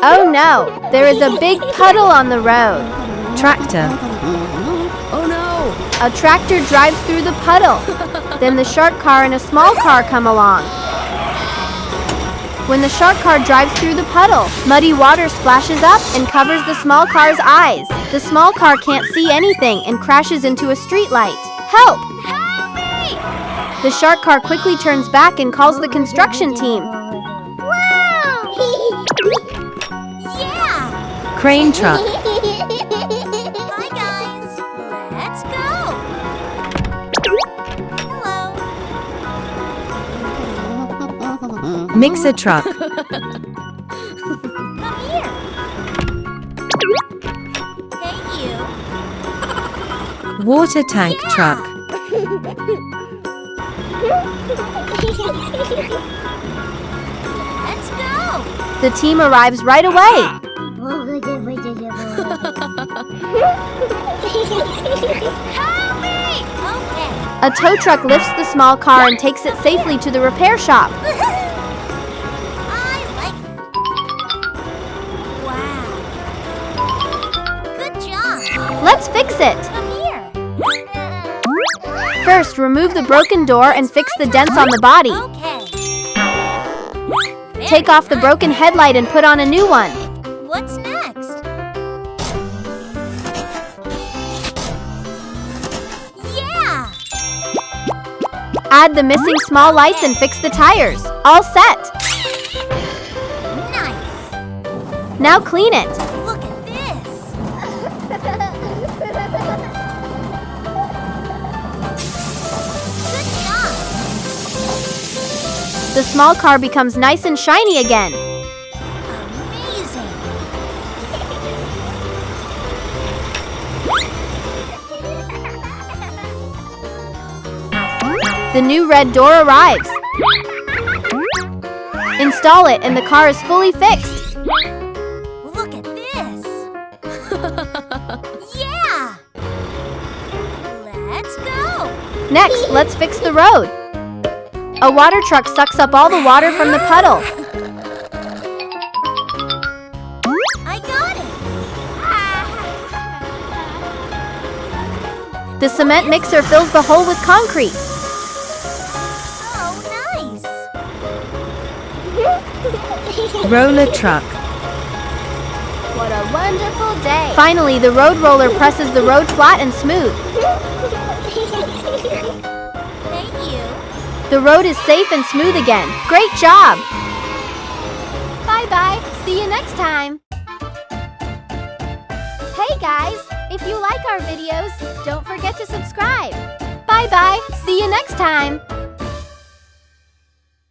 Oh no, there is a big puddle on the road. Tractor. Oh no! A tractor drives through the puddle. Then the shark car and a small car come along. When the shark car drives through the puddle, muddy water splashes up and covers the small car's eyes. The small car can't see anything and crashes into a streetlight. Help! Help me! The shark car quickly turns back and calls the construction team. Wow! Yeah! Crane truck. Hi guys! Let's go! Hello! Mixer truck. Come here! Hey you! Water tank truck. Let's go! The team arrives right away. Help me! Okay. A tow truck lifts the small car and takes it safely to the repair shop. I like it. Wow. Good job. Let's fix it. Come here. First, remove the broken door and fix the dents on the body. Okay. Take off the broken headlight and put on a new one. What's next? Yeah! Add the missing small lights and fix the tires. All set. Nice. Now clean it. Look at this. Good job. The small car becomes nice and shiny again. Amazing. The new red door arrives. Install it and the car is fully fixed. Look at this. Yeah! Let's go. Next, let's fix the road. A water truck sucks up all the water from the puddle. I got it. The cement mixer fills the hole with concrete. Oh, nice. Roller truck. What a wonderful day. Finally, the road roller presses the road flat and smooth. Thank you. The road is safe and smooth again. Great job! Bye-bye. See you next time. Hey guys, if you like our videos, don't forget to subscribe. Bye-bye. See you next time.